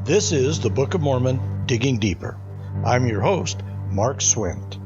This is the Book of Mormon, Digging Deeper. I'm your host, Mark Swint.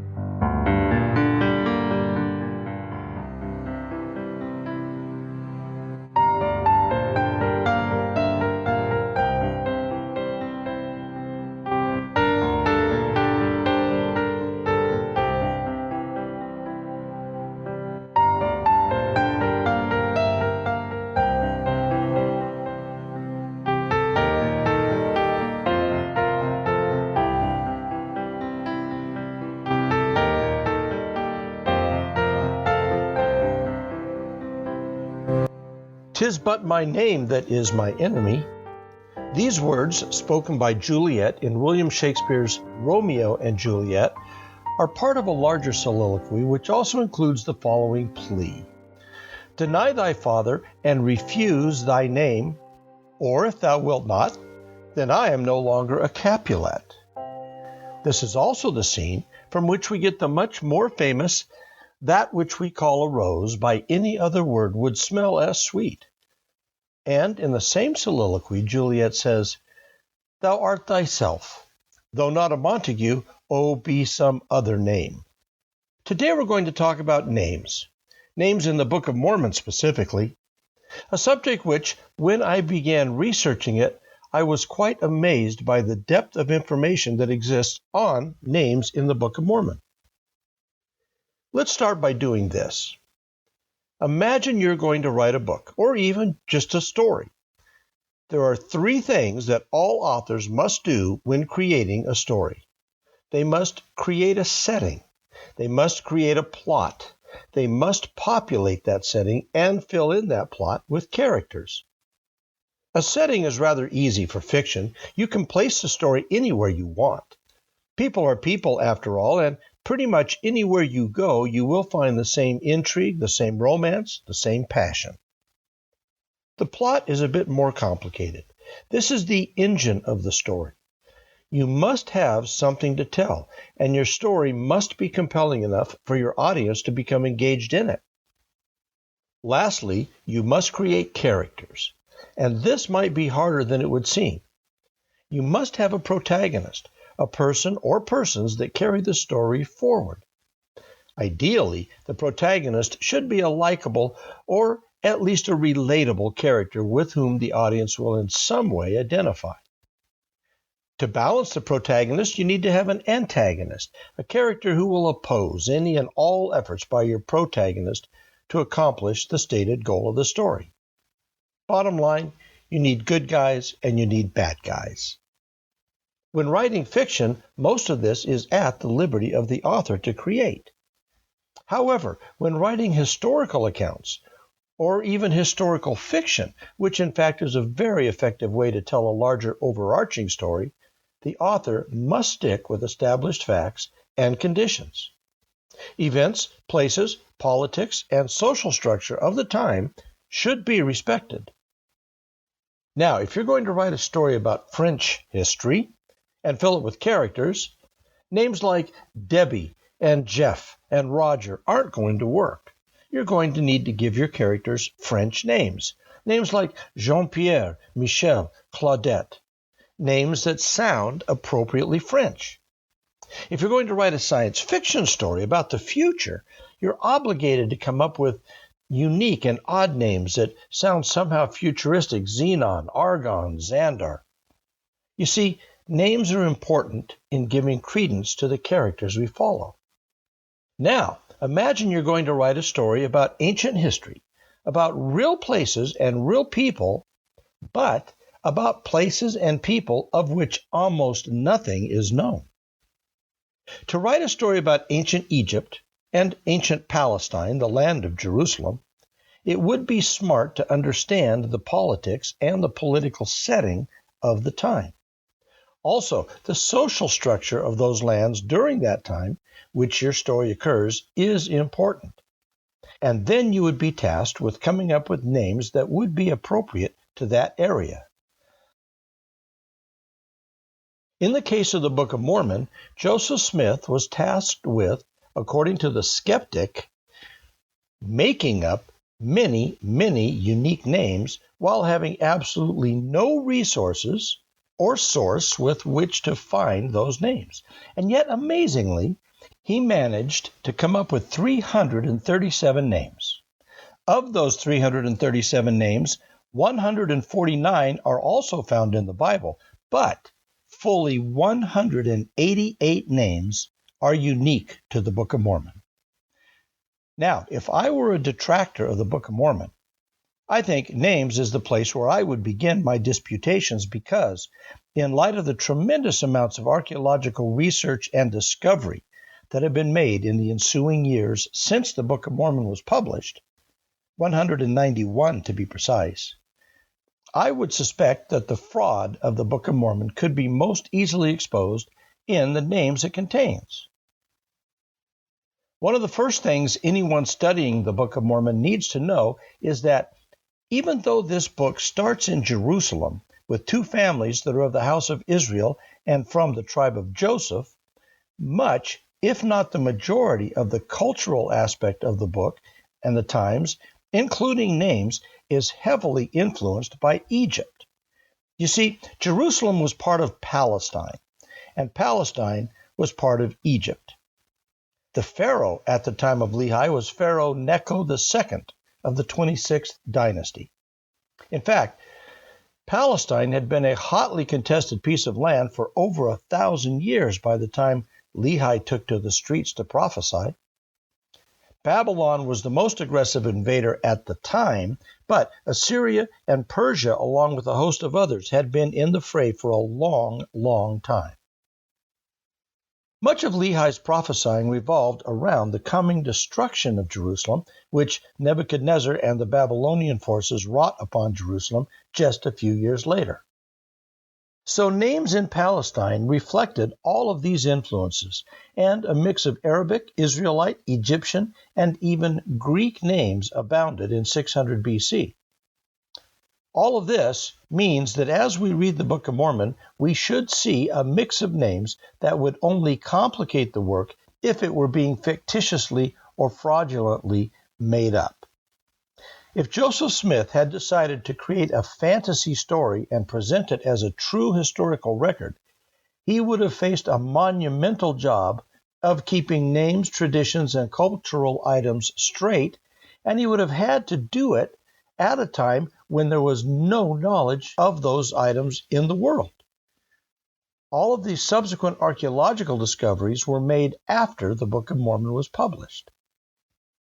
"'Tis but my name that is my enemy." These words, spoken by Juliet in William Shakespeare's Romeo and Juliet, are part of a larger soliloquy which also includes the following plea. "Deny thy father and refuse thy name, or if thou wilt not, then I am no longer a Capulet." This is also the scene from which we get the much more famous "That which we call a rose by any other word would smell as sweet." And in the same soliloquy, Juliet says, "Thou art thyself, though not a Montague, oh, be some other name." Today we're going to talk about names in the Book of Mormon specifically, a subject which, when I began researching it, I was quite amazed by the depth of information that exists on names in the Book of Mormon. Let's start by doing this. Imagine you're going to write a book, or even just a story. There are three things that all authors must do when creating a story. They must create a setting. They must create a plot. They must populate that setting and fill in that plot with characters. A setting is rather easy for fiction. You can place the story anywhere you want. People are people, after all, and pretty much anywhere you go, you will find the same intrigue, the same romance, the same passion. The plot is a bit more complicated. This is the engine of the story. You must have something to tell, and your story must be compelling enough for your audience to become engaged in it. Lastly, you must create characters, and this might be harder than it would seem. You must have a protagonist, a person or persons that carry the story forward. Ideally, the protagonist should be a likable or at least a relatable character with whom the audience will in some way identify. To balance the protagonist, you need to have an antagonist, a character who will oppose any and all efforts by your protagonist to accomplish the stated goal of the story. Bottom line, you need good guys and you need bad guys. When writing fiction, most of this is at the liberty of the author to create. However, when writing historical accounts, or even historical fiction, which in fact is a very effective way to tell a larger overarching story, the author must stick with established facts and conditions. Events, places, politics, and social structure of the time should be respected. Now, if you're going to write a story about French history, and fill it with characters, names like Debbie and Jeff and Roger aren't going to work. You're going to need to give your characters French names. Names like Jean-Pierre, Michel, Claudette. Names that sound appropriately French. If you're going to write a science fiction story about the future, you're obligated to come up with unique and odd names that sound somehow futuristic: Xenon, Argon, Xandar. You see, names are important in giving credence to the characters we follow. Now, imagine you're going to write a story about ancient history, about real places and real people, but about places and people of which almost nothing is known. To write a story about ancient Egypt and ancient Palestine, the land of Jerusalem, it would be smart to understand the politics and the political setting of the time. Also, the social structure of those lands during that time, which your story occurs, is important. And then you would be tasked with coming up with names that would be appropriate to that area. In the case of the Book of Mormon, Joseph Smith was tasked with, according to the skeptic, making up many, many unique names while having absolutely no resources, or source with which to find those names. And yet, amazingly, he managed to come up with 337 names. Of those 337 names, 149 are also found in the Bible, but fully 188 names are unique to the Book of Mormon. Now, if I were a detractor of the Book of Mormon, I think names is the place where I would begin my disputations because, in light of the tremendous amounts of archaeological research and discovery that have been made in the ensuing years since the Book of Mormon was published, 191 to be precise, I would suspect that the fraud of the Book of Mormon could be most easily exposed in the names it contains. One of the first things anyone studying the Book of Mormon needs to know is that even though this book starts in Jerusalem with two families that are of the house of Israel and from the tribe of Joseph, much, if not the majority, of the cultural aspect of the book and the times, including names, is heavily influenced by Egypt. You see, Jerusalem was part of Palestine, and Palestine was part of Egypt. The pharaoh at the time of Lehi was Pharaoh Necho II of the 26th dynasty. In fact, Palestine had been a hotly contested piece of land for over 1,000 years by the time Lehi took to the streets to prophesy. Babylon was the most aggressive invader at the time, but Assyria and Persia, along with a host of others, had been in the fray for a long, long time. Much of Lehi's prophesying revolved around the coming destruction of Jerusalem, which Nebuchadnezzar and the Babylonian forces wrought upon Jerusalem just a few years later. So names in Palestine reflected all of these influences, and a mix of Arabic, Israelite, Egyptian, and even Greek names abounded in 600 BC. All of this means that as we read the Book of Mormon, we should see a mix of names that would only complicate the work if it were being fictitiously or fraudulently made up. If Joseph Smith had decided to create a fantasy story and present it as a true historical record, he would have faced a monumental job of keeping names, traditions, and cultural items straight, and he would have had to do it at a time when there was no knowledge of those items in the world. All of these subsequent archaeological discoveries were made after the Book of Mormon was published.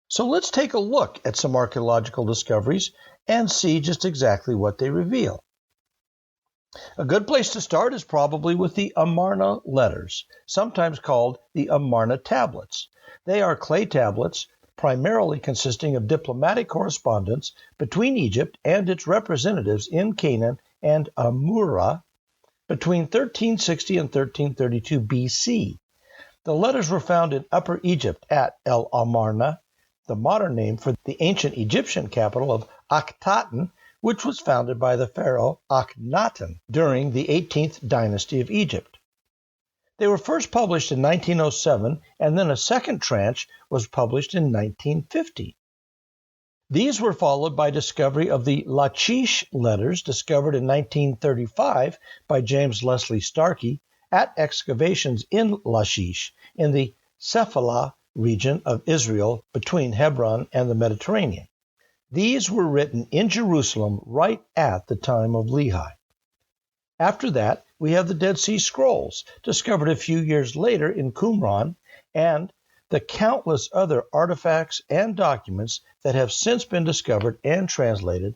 So let's take a look at some archaeological discoveries and see just exactly what they reveal. A good place to start is probably with the Amarna letters, sometimes called the Amarna tablets. They are clay tablets primarily consisting of diplomatic correspondence between Egypt and its representatives in Canaan and Amurra between 1360 and 1332 BC. The letters were found in Upper Egypt at El Amarna, the modern name for the ancient Egyptian capital of Akhtaten, which was founded by the pharaoh Akhenaten during the 18th dynasty of Egypt. They were first published in 1907, and then a second tranche was published in 1950. These were followed by discovery of the Lachish letters, discovered in 1935 by James Leslie Starkey at excavations in Lachish, in the Shephelah region of Israel between Hebron and the Mediterranean. These were written in Jerusalem right at the time of Lehi. After that, we have the Dead Sea Scrolls, discovered a few years later in Qumran, and the countless other artifacts and documents that have since been discovered and translated,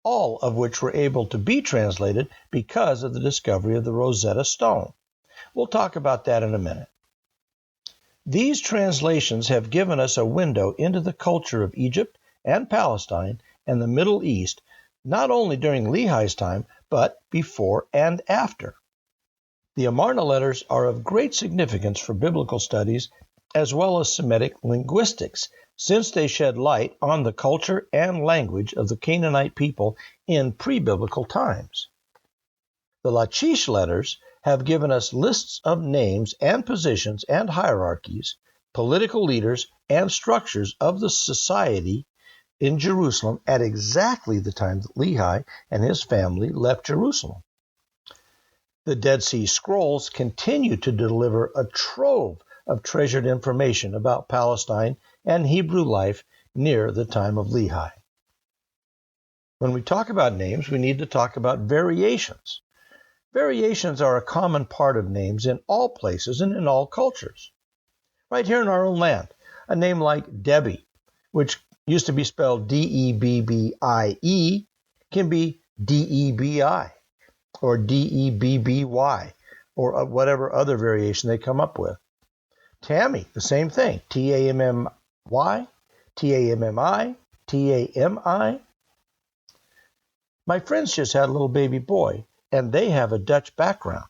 all of which were able to be translated because of the discovery of the Rosetta Stone. We'll talk about that in a minute. These translations have given us a window into the culture of Egypt and Palestine and the Middle East, not only during Lehi's time, but before and after. The Amarna letters are of great significance for biblical studies as well as Semitic linguistics, since they shed light on the culture and language of the Canaanite people in pre-biblical times. The Lachish letters have given us lists of names and positions and hierarchies, political leaders, and structures of the society in Jerusalem at exactly the time that Lehi and his family left Jerusalem. The Dead Sea Scrolls continue to deliver a trove of treasured information about Palestine and Hebrew life near the time of Lehi. When we talk about names, we need to talk about variations. Variations are a common part of names in all places and in all cultures. Right here in our own land, a name like Debbie, which used to be spelled Debbii, can be Debi or Debby, or whatever other variation they come up with. Tammy, the same thing, Tammy, Tammi, Tami. My friends just had a little baby boy, and they have a Dutch background.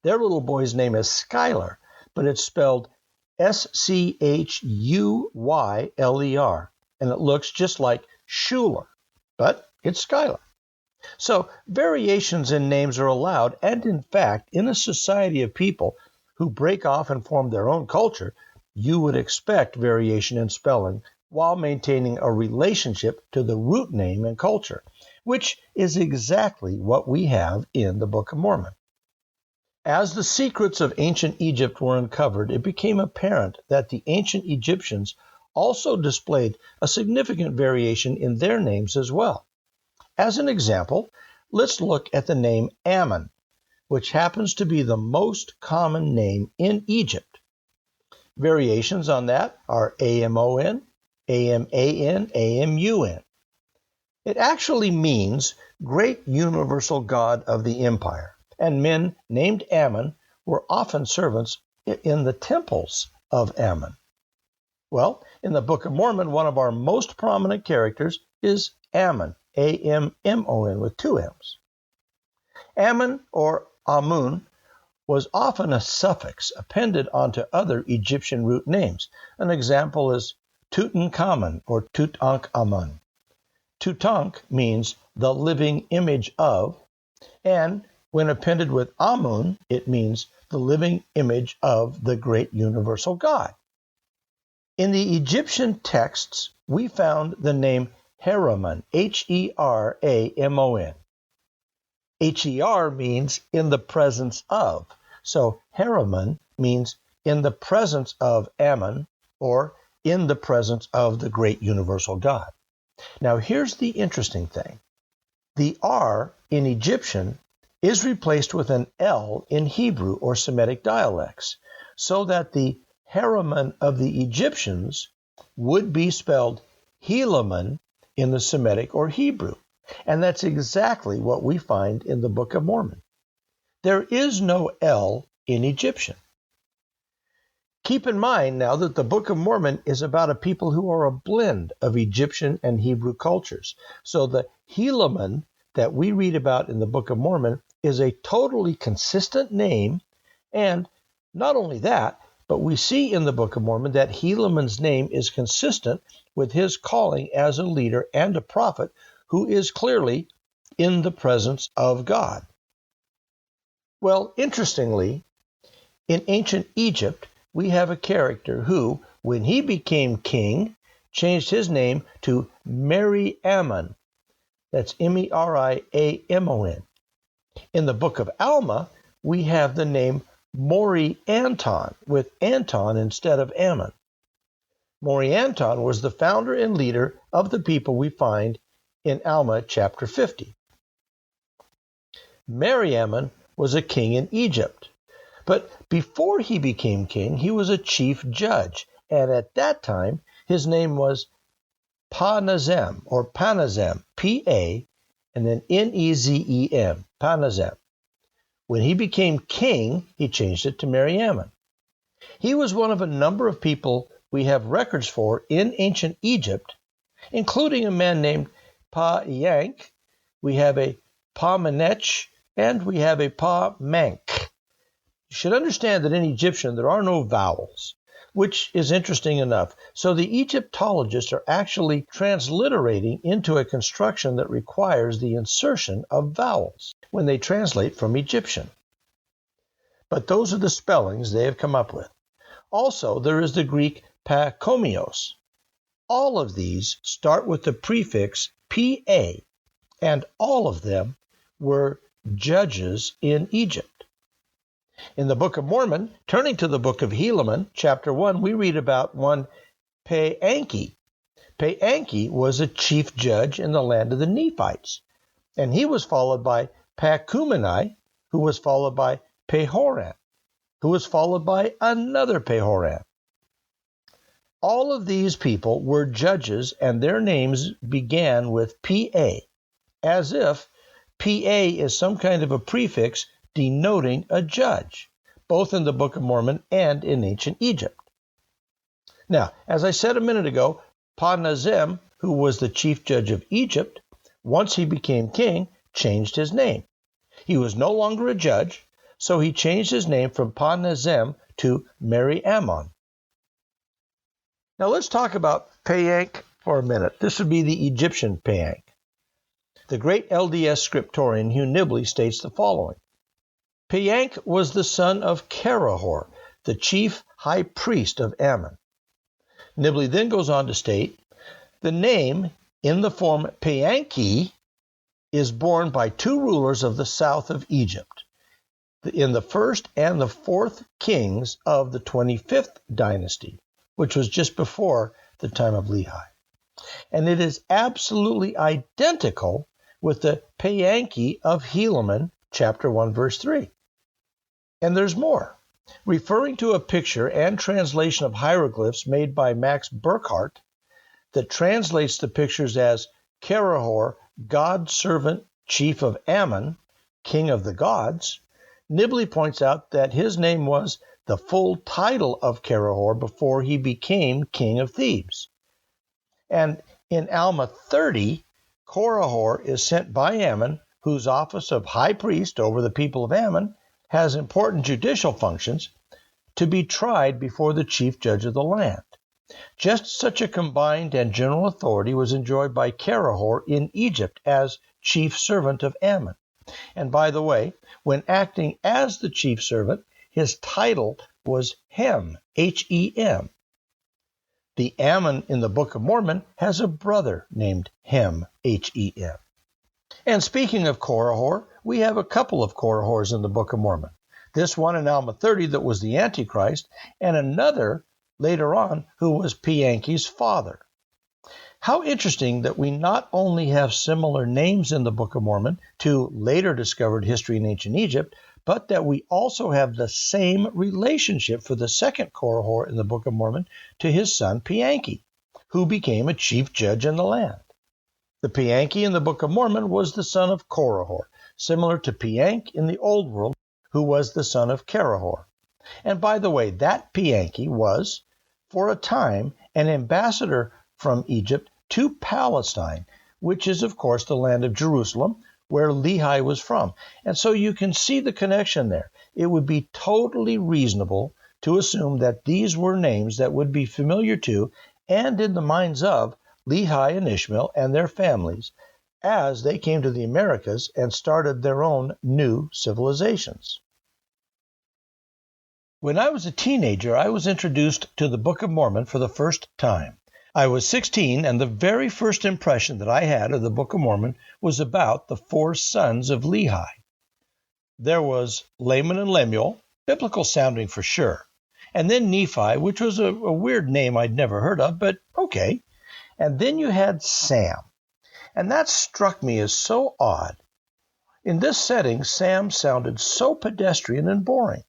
Their little boy's name is Skylar, but it's spelled Schuyler, and it looks just like Schuler, but it's Skylar. So variations in names are allowed, and in fact, in a society of people who break off and form their own culture, you would expect variation in spelling while maintaining a relationship to the root name and culture, which is exactly what we have in the Book of Mormon. As the secrets of ancient Egypt were uncovered, it became apparent that the ancient Egyptians also displayed a significant variation in their names as well. As an example, let's look at the name Ammon, which happens to be the most common name in Egypt. Variations on that are Amon, Aman, Amun. It actually means Great Universal God of the Empire, and men named Ammon were often servants in the temples of Ammon. Well, in the Book of Mormon, one of our most prominent characters is Ammon, Ammon with two M's. Ammon or Amun was often a suffix appended onto other Egyptian root names. An example is Tutankhamun or Tutankhamun. Tutank means the living image of, and when appended with Amun, it means the living image of the great universal God. In the Egyptian texts, we found the name Heraman, Heramon. Her means in the presence of, so Heraman means in the presence of Ammon, or in the presence of the great universal God. Now, here's the interesting thing. The R in Egyptian is replaced with an L in Hebrew or Semitic dialects, so that the Heraman of the Egyptians would be spelled Helaman in the Semitic or Hebrew. And that's exactly what we find in the Book of Mormon. There is no L in Egyptian. Keep in mind now that the Book of Mormon is about a people who are a blend of Egyptian and Hebrew cultures. So the Helaman that we read about in the Book of Mormon is a totally consistent name. And not only that, but we see in the Book of Mormon that Helaman's name is consistent with his calling as a leader and a prophet who is clearly in the presence of God. Well, interestingly, in ancient Egypt, we have a character who, when he became king, changed his name to Meri-Ammon. That's Meriamon. In the Book of Alma, we have the name Mori-Anton, with Anton instead of Ammon. Mori-Anton was the founder and leader of the people we find in Alma chapter 50. Meri-Ammon was a king in Egypt. But before he became king, he was a chief judge, and at that time, his name was Panazem, or Panazem, P-A, and then N-E-Z-E-M, Panazem. When he became king, he changed it to Meri-Ammon. He was one of a number of people we have records for in ancient Egypt, including a man named Pa-Yank, we have a Pa-Menech, and we have a Pa-Mank. You should understand that in Egyptian there are no vowels, which is interesting enough. So the Egyptologists are actually transliterating into a construction that requires the insertion of vowels when they translate from Egyptian. But those are the spellings they have come up with. Also, there is the Greek pakomios. All of these start with the prefix pa, and all of them were judges in Egypt. In the Book of Mormon, turning to the Book of Helaman, chapter 1, we read about one Peanki. Peanki was a chief judge in the land of the Nephites, and he was followed by Pacumeni, who was followed by Pehoran, who was followed by another Pehoran. All of these people were judges, and their names began with PA, as if PA is some kind of a prefix denoting a judge, both in the Book of Mormon and in ancient Egypt. Now, as I said a minute ago, Pa-Nazem, who was the chief judge of Egypt, once he became king, changed his name. He was no longer a judge, so he changed his name from Pa-Nazem to Mary-Ammon. Now let's talk about Peank for a minute. This would be the Egyptian Peank. The great LDS scriptorian Hugh Nibley states the following. Peank was the son of Kerahor, the chief high priest of Ammon. Nibley then goes on to state, the name in the form Peanki is borne by two rulers of the south of Egypt, in the first and the fourth kings of the 25th dynasty, which was just before the time of Lehi. And it is absolutely identical with the Peanki of Helaman, chapter 1, verse 3. And there's more. Referring to a picture and translation of hieroglyphs made by Max Burkhardt that translates the pictures as Kerahor, God servant, chief of Ammon, king of the gods, Nibley points out that his name was the full title of Kerahor before he became king of Thebes. And in Alma 30, Korihor is sent by Ammon, whose office of high priest over the people of Ammon has important judicial functions, to be tried before the chief judge of the land. Just such a combined and general authority was enjoyed by Kerahor in Egypt as chief servant of Ammon. And by the way, when acting as the chief servant, his title was Hem, H-E-M. The Ammon in the Book of Mormon has a brother named Hem, H-E-M. And speaking of Korihor, we have a couple of Korihors in the Book of Mormon. This one in Alma 30 that was the Antichrist, and another later on who was Peanki's father. How interesting that we not only have similar names in the Book of Mormon to later discovered history in ancient Egypt, but that we also have the same relationship for the second Korihor in the Book of Mormon to his son Peanki, who became a chief judge in the land. The Peanki in the Book of Mormon was the son of Korihor, similar to Peank in the Old World, who was the son of Kerahor. And by the way, that Peanki was, for a time, an ambassador from Egypt to Palestine, which is, of course, the land of Jerusalem, where Lehi was from. And so you can see the connection there. It would be totally reasonable to assume that these were names that would be familiar to and in the minds of Lehi and Ishmael and their families as they came to the Americas and started their own new civilizations. When I was a teenager, I was introduced to the Book of Mormon for the first time. I was 16, and the very first impression that I had of the Book of Mormon was about the four sons of Lehi. There was Laman and Lemuel, biblical sounding for sure, and then Nephi, which was a weird name I'd never heard of, but okay. And then you had Sam, and that struck me as so odd. In this setting, Sam sounded so pedestrian and boring.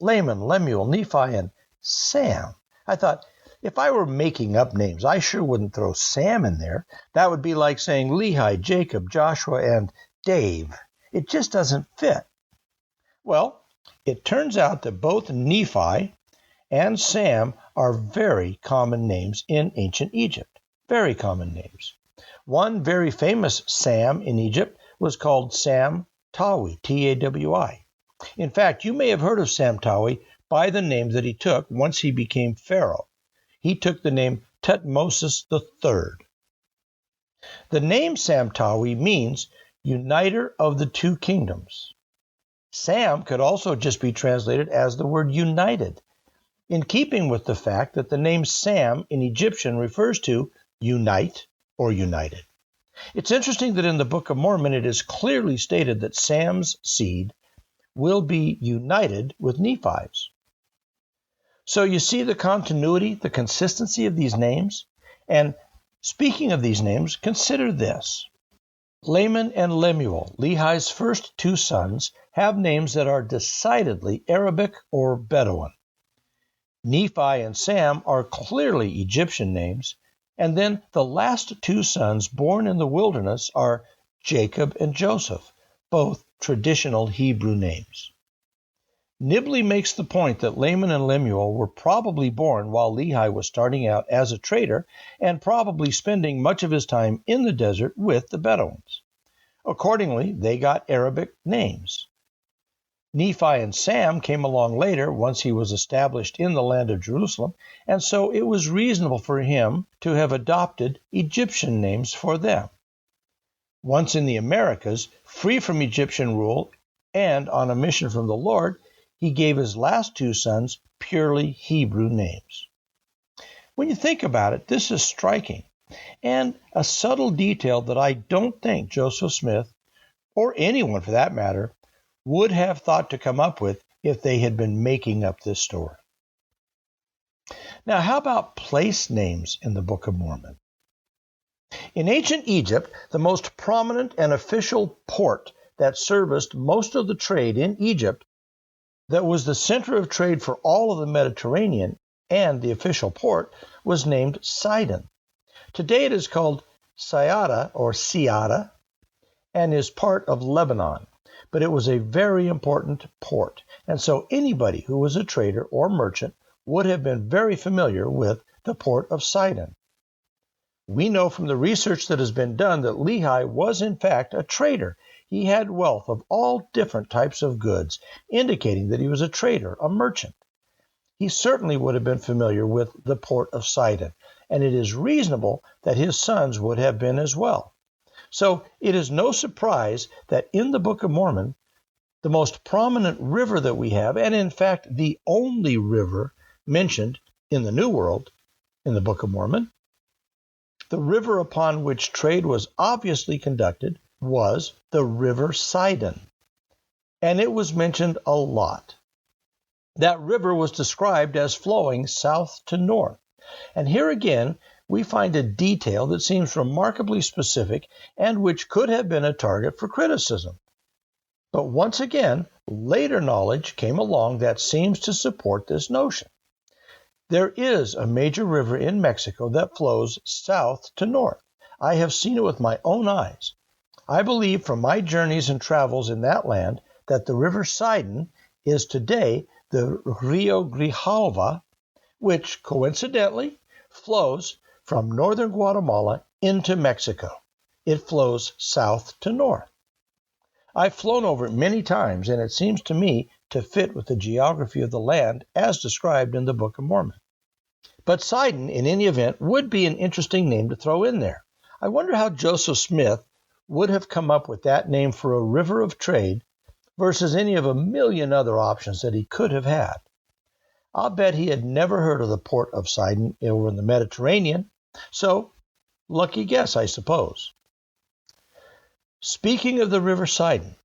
Laman, Lemuel, Nephi, and Sam. I thought, if I were making up names, I sure wouldn't throw Sam in there. That would be like saying Lehi, Jacob, Joshua, and Dave. It just doesn't fit. Well, it turns out that both Nephi and Sam are very common names in ancient Egypt. Very common names. One very famous Sam in Egypt was called Sam Tawi, T-A-W-I. In fact, you may have heard of Sam Tawi by the name that he took once he became Pharaoh. He took the name Tutmosis III. The name Sam Tawi means uniter of the two kingdoms. Sam could also just be translated as the word united, in keeping with the fact that the name Sam in Egyptian refers to unite or united. It's interesting that in the Book of Mormon it is clearly stated that Sam's seed will be united with Nephi's. So you see the continuity, the consistency of these names? And speaking of these names, consider this. Laman and Lemuel, Lehi's first two sons, have names that are decidedly Arabic or Bedouin. Nephi and Sam are clearly Egyptian names, and then the last two sons born in the wilderness are Jacob and Joseph, both traditional Hebrew names. Nibley makes the point that Laman and Lemuel were probably born while Lehi was starting out as a trader and probably spending much of his time in the desert with the Bedouins. Accordingly, they got Arabic names. Nephi and Sam came along later once he was established in the land of Jerusalem, and so it was reasonable for him to have adopted Egyptian names for them. Once in the Americas, free from Egyptian rule and on a mission from the Lord, he gave his last two sons purely Hebrew names. When you think about it, this is striking and a subtle detail that I don't think Joseph Smith, or anyone for that matter, would have thought to come up with if they had been making up this story. Now, how about place names in the Book of Mormon? In ancient Egypt, the most prominent and official port that serviced most of the trade in Egypt, that was the center of trade for all of the Mediterranean and the official port, was named Sidon. Today it is called Sayada or Siada and is part of Lebanon, but it was a very important port, and so anybody who was a trader or merchant would have been very familiar with the port of Sidon. We know from the research that has been done that Lehi was in fact a trader. He had wealth of all different types of goods, indicating that he was a trader, a merchant. He certainly would have been familiar with the port of Sidon, and it is reasonable that his sons would have been as well. So it is no surprise that in the Book of Mormon, the most prominent river that we have, and in fact the only river mentioned in the New World in the Book of Mormon, the river upon which trade was obviously conducted was the River Sidon, and it was mentioned a lot. That river was described as flowing south to north, and here again we find a detail that seems remarkably specific and which could have been a target for criticism. But once again, later knowledge came along that seems to support this notion. There is a major river in Mexico that flows south to north. I have seen it with my own eyes. I believe from my journeys and travels in that land that the River Sidon is today the Rio Grijalva, which coincidentally flows from northern Guatemala into Mexico. It flows south to north. I've flown over it many times, and it seems to me to fit with the geography of the land as described in the Book of Mormon. But Sidon, in any event, would be an interesting name to throw in there. I wonder how Joseph Smith would have come up with that name for a river of trade versus any of a million other options that he could have had. I'll bet he had never heard of the port of Sidon over in the Mediterranean, so lucky guess, I suppose. Speaking of the River Sidon,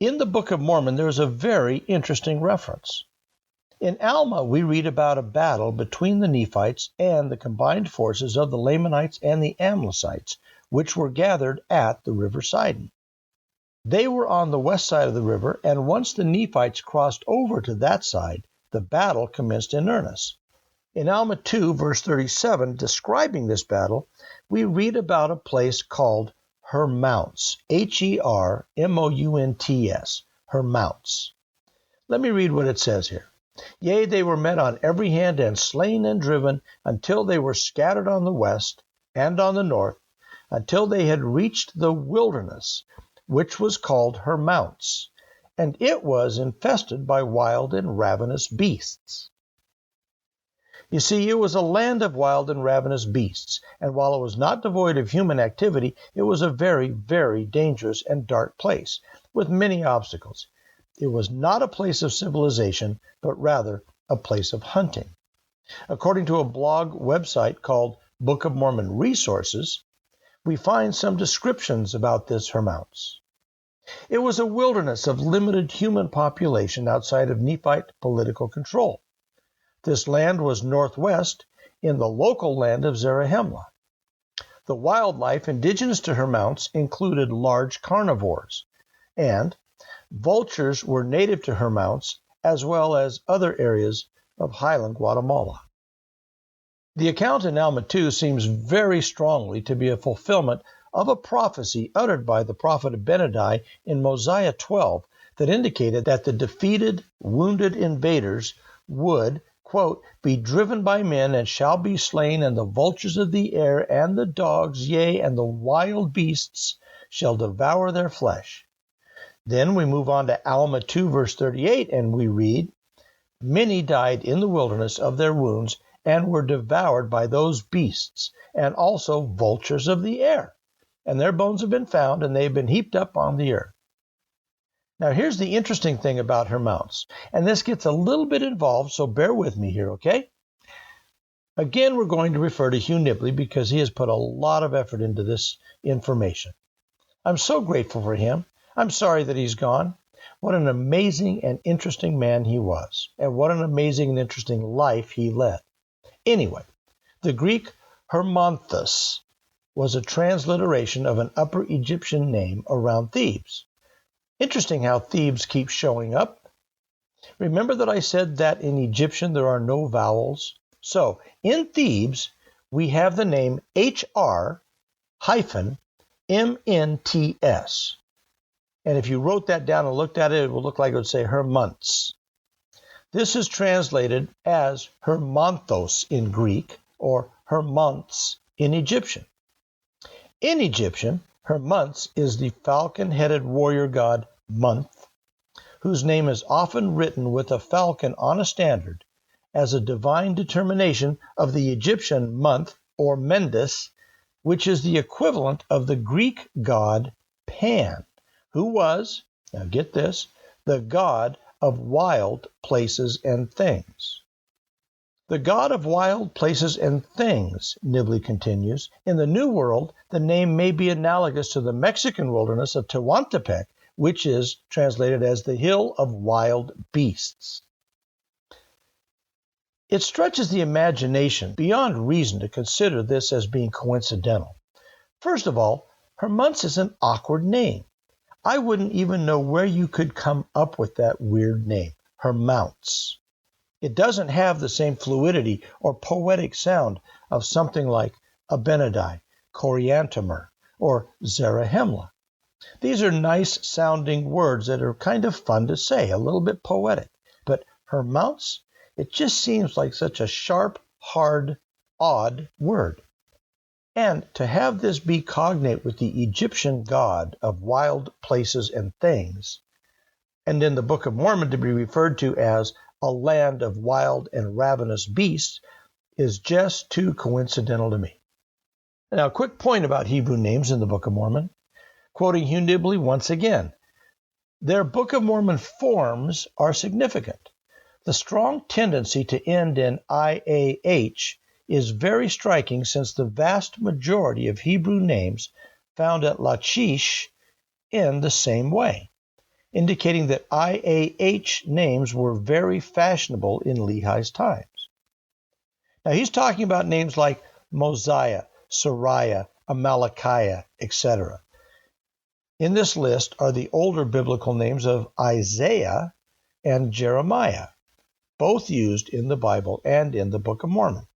in the Book of Mormon there is a very interesting reference. In Alma, we read about a battle between the Nephites and the combined forces of the Lamanites and the Amlicites, which were gathered at the River Sidon. They were on the west side of the river, and once the Nephites crossed over to that side, the battle commenced in earnest. In Alma 2, verse 37, describing this battle, we read about a place called Hermounts, Hermounts, Hermounts. Let me read what it says here. Yea, they were met on every hand and slain and driven until they were scattered on the west and on the north, until they had reached the wilderness, which was called Hermounts, and it was infested by wild and ravenous beasts. You see, it was a land of wild and ravenous beasts, and while it was not devoid of human activity, it was a very, very dangerous and dark place, with many obstacles. It was not a place of civilization, but rather a place of hunting. According to a blog website called Book of Mormon Resources, we find some descriptions about this Hermounts. It was a wilderness of limited human population outside of Nephite political control. This land was northwest in the local land of Zarahemla. The wildlife indigenous to her mounts included large carnivores, and vultures were native to her mounts as well as other areas of highland Guatemala. The account in Alma 2 seems very strongly to be a fulfillment of a prophecy uttered by the prophet Abinadi in Mosiah 12 that indicated that the defeated, wounded invaders would, quote, be driven by men and shall be slain, and the vultures of the air and the dogs, yea, and the wild beasts shall devour their flesh. Then we move on to Alma 2, verse 38, and we read, many died in the wilderness of their wounds and were devoured by those beasts, and also vultures of the air. And their bones have been found, and they have been heaped up on the earth. Now, here's the interesting thing about her mounts, and this gets a little bit involved, so bear with me here, okay? Again, we're going to refer to Hugh Nibley because he has put a lot of effort into this information. I'm so grateful for him. I'm sorry that he's gone. What an amazing and interesting man he was, and what an amazing and interesting life he led. Anyway, the Greek Hermonthos was a transliteration of an Upper Egyptian name around Thebes. Interesting how Thebes keeps showing up. Remember that I said that in Egyptian there are no vowels? So, in Thebes, we have the name HR-MNTS. And if you wrote that down and looked at it, it would look like it would say Hermonths. This is translated as Hermonthos in Greek or Hermonths in Egyptian. In Egyptian, Hermonths is the falcon-headed warrior god Month, whose name is often written with a falcon on a standard as a divine determination of the Egyptian month or Mendes, which is the equivalent of the Greek god Pan, who was, now get this, the god of wild places and things. The god of wild places and things, Nibley continues, in the New World, the name may be analogous to the Mexican wilderness of Tehuantepec, which is translated as the hill of wild beasts. It stretches the imagination beyond reason to consider this as being coincidental. First of all, Hermonths is an awkward name. I wouldn't even know where you could come up with that weird name, Hermonths. It doesn't have the same fluidity or poetic sound of something like Abinadi, Coriantumr, or Zarahemla. These are nice-sounding words that are kind of fun to say, a little bit poetic. But Hermonths, it just seems like such a sharp, hard, odd word. And to have this be cognate with the Egyptian god of wild places and things, and in the Book of Mormon to be referred to as a land of wild and ravenous beasts, is just too coincidental to me. Now, a quick point about Hebrew names in the Book of Mormon. Quoting Hugh Nibley once again, their Book of Mormon forms are significant. The strong tendency to end in IAH is very striking, since the vast majority of Hebrew names found at Lachish end the same way, indicating that IAH names were very fashionable in Lehi's times. Now he's talking about names like Mosiah, Sariah, Amalekiah, etc. In this list are the older biblical names of Isaiah and Jeremiah, both used in the Bible and in the Book of Mormon.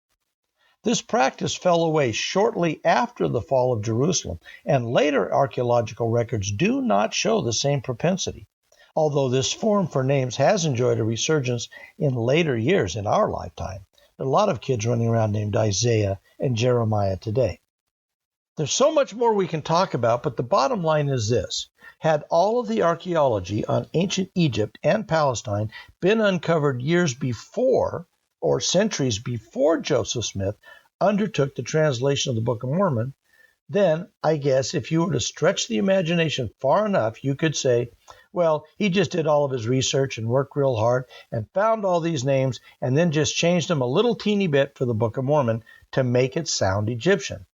This practice fell away shortly after the fall of Jerusalem, and later archaeological records do not show the same propensity, although this form for names has enjoyed a resurgence in later years in our lifetime. There are a lot of kids running around named Isaiah and Jeremiah today. There's so much more we can talk about, but the bottom line is this. Had all of the archaeology on ancient Egypt and Palestine been uncovered years before or centuries before Joseph Smith undertook the translation of the Book of Mormon, then I guess if you were to stretch the imagination far enough, you could say, well, he just did all of his research and worked real hard and found all these names and then just changed them a little teeny bit for the Book of Mormon to make it sound Egyptian.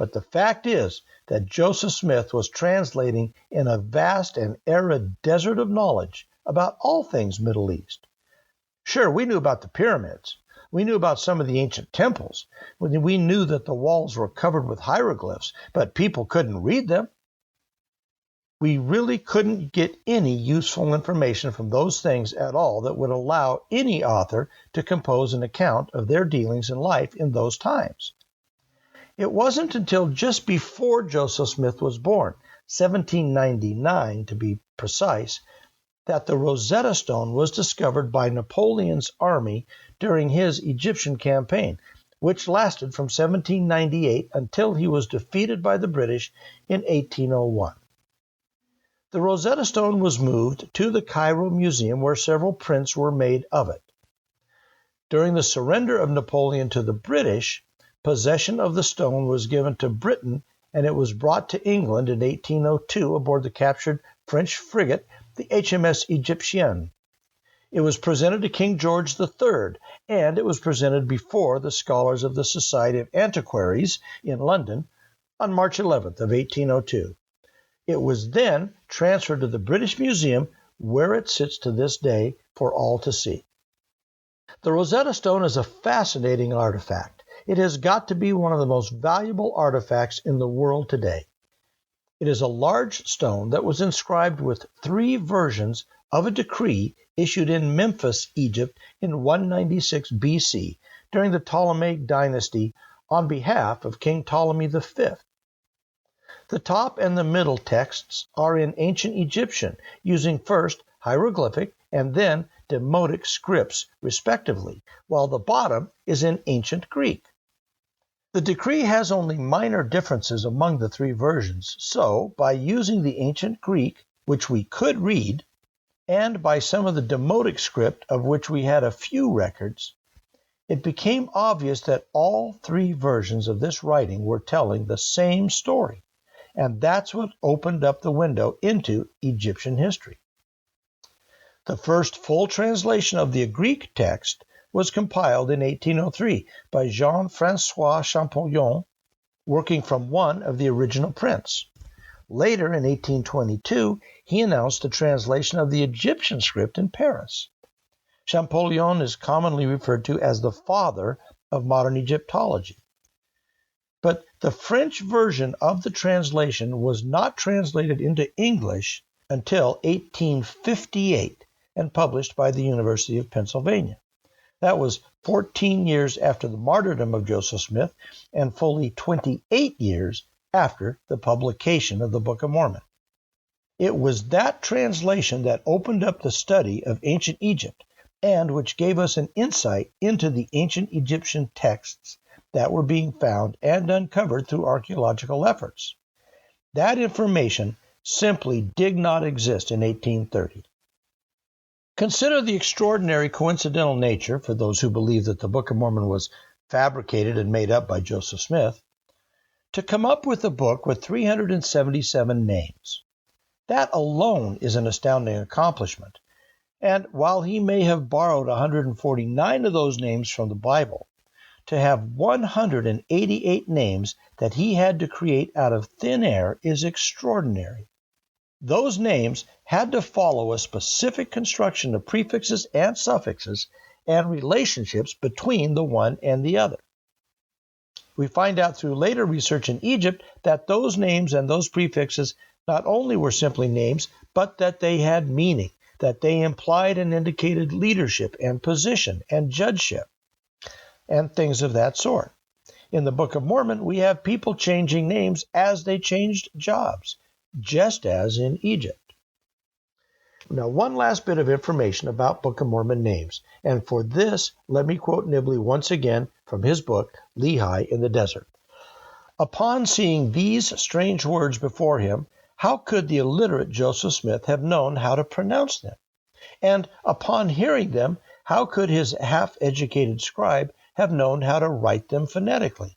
But the fact is that Joseph Smith was translating in a vast and arid desert of knowledge about all things Middle East. Sure, we knew about the pyramids. We knew about some of the ancient temples. We knew that the walls were covered with hieroglyphs, but people couldn't read them. We really couldn't get any useful information from those things at all that would allow any author to compose an account of their dealings in life in those times. It wasn't until just before Joseph Smith was born, 1799 to be precise, that the Rosetta Stone was discovered by Napoleon's army during his Egyptian campaign, which lasted from 1798 until he was defeated by the British in 1801. The Rosetta Stone was moved to the Cairo Museum, where several prints were made of it. During the surrender of Napoleon to the British, possession of the stone was given to Britain, and it was brought to England in 1802 aboard the captured French frigate, the HMS Egyptienne. It was presented to King George III, and it was presented before the scholars of the Society of Antiquaries in London on March 11th of 1802. It was then transferred to the British Museum, where it sits to this day for all to see. The Rosetta Stone is a fascinating artifact. It has got to be one of the most valuable artifacts in the world today. It is a large stone that was inscribed with 3 versions of a decree issued in Memphis, Egypt in 196 BC during the Ptolemaic dynasty on behalf of King Ptolemy V. The top and the middle texts are in ancient Egyptian, using first hieroglyphic and then Demotic scripts, respectively, while the bottom is in ancient Greek. The decree has only minor differences among the 3 versions, so by using the ancient Greek, which we could read, and by some of the Demotic script, of which we had a few records, it became obvious that all 3 versions of this writing were telling the same story, and that's what opened up the window into Egyptian history. The first full translation of the Greek text was compiled in 1803 by Jean-François Champollion, working from one of the original prints. Later, in 1822, he announced the translation of the Egyptian script in Paris. Champollion is commonly referred to as the father of modern Egyptology. But the French version of the translation was not translated into English until 1858 and published by the University of Pennsylvania. That was 14 years after the martyrdom of Joseph Smith and fully 28 years after the publication of the Book of Mormon. It was that translation that opened up the study of ancient Egypt and which gave us an insight into the ancient Egyptian texts that were being found and uncovered through archaeological efforts. That information simply did not exist in 1830. Consider the extraordinary coincidental nature, for those who believe that the Book of Mormon was fabricated and made up by Joseph Smith, to come up with a book with 377 names. That alone is an astounding accomplishment. And while he may have borrowed 149 of those names from the Bible, to have 188 names that he had to create out of thin air is extraordinary. Those names had to follow a specific construction of prefixes and suffixes and relationships between the one and the other. We find out through later research in Egypt that those names and those prefixes not only were simply names, but that they had meaning, that they implied and indicated leadership and position and judgeship, and things of that sort. In the Book of Mormon, we have people changing names as they changed jobs, just as in Egypt. Now, one last bit of information about Book of Mormon names, and for this, let me quote Nibley once again from his book, Lehi in the Desert. Upon seeing these strange words before him, how could the illiterate Joseph Smith have known how to pronounce them? And upon hearing them, how could his half-educated scribe have known how to write them phonetically?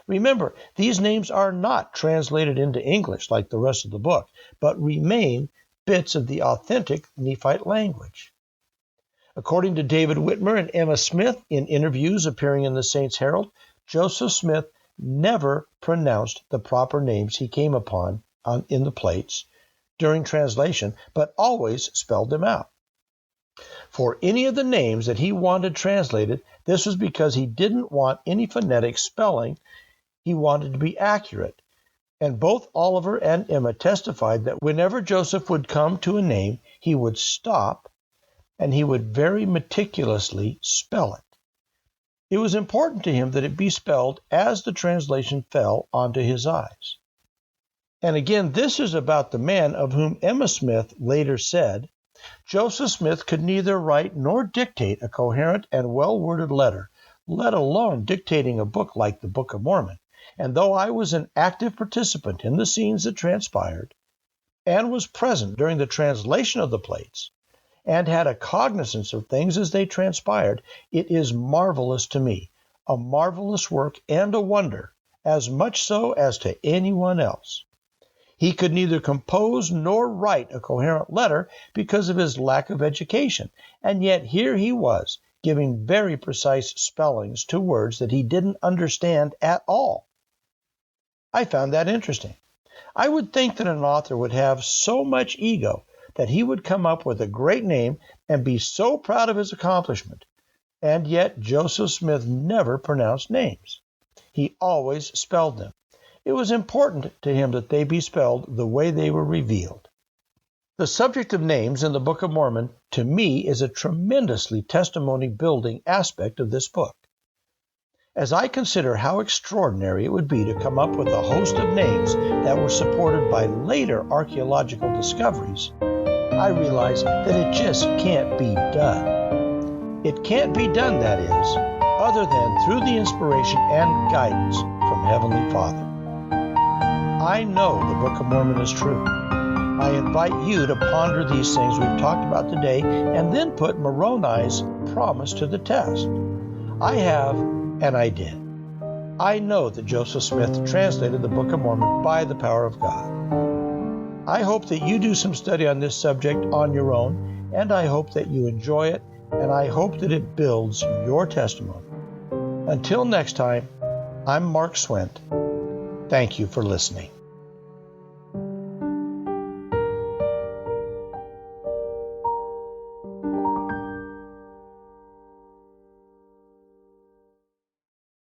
Remember, these names are not translated into English like the rest of the book, but remain bits of the authentic Nephite language. According to David Whitmer and Emma Smith in interviews appearing in the Saints Herald, Joseph Smith never pronounced the proper names he came upon in the plates during translation, but always spelled them out. For any of the names that he wanted translated, this was because he didn't want any phonetic spelling. He wanted to be accurate. And both Oliver and Emma testified that whenever Joseph would come to a name, he would stop and he would very meticulously spell it. It was important to him that it be spelled as the translation fell onto his eyes. And again, this is about the man of whom Emma Smith later said, Joseph Smith could neither write nor dictate a coherent and well-worded letter, let alone dictating a book like the Book of Mormon. And though I was an active participant in the scenes that transpired, and was present during the translation of the plates, and had a cognizance of things as they transpired, it is marvelous to me, a marvelous work and a wonder, as much so as to anyone else. He could neither compose nor write a coherent letter because of his lack of education, and yet here he was, giving very precise spellings to words that he didn't understand at all. I found that interesting. I would think that an author would have so much ego that he would come up with a great name and be so proud of his accomplishment, and yet Joseph Smith never pronounced names. He always spelled them. It was important to him that they be spelled the way they were revealed. The subject of names in the Book of Mormon, to me, is a tremendously testimony-building aspect of this book. As I consider how extraordinary it would be to come up with a host of names that were supported by later archaeological discoveries, I realize that it just can't be done. It can't be done, that is, other than through the inspiration and guidance from Heavenly Father. I know the Book of Mormon is true. I invite you to ponder these things we've talked about today and then put Moroni's promise to the test. I have, and I did. I know that Joseph Smith translated the Book of Mormon by the power of God. I hope that you do some study on this subject on your own, and I hope that you enjoy it, and I hope that it builds your testimony. Until next time, I'm Mark Swent. Thank you for listening.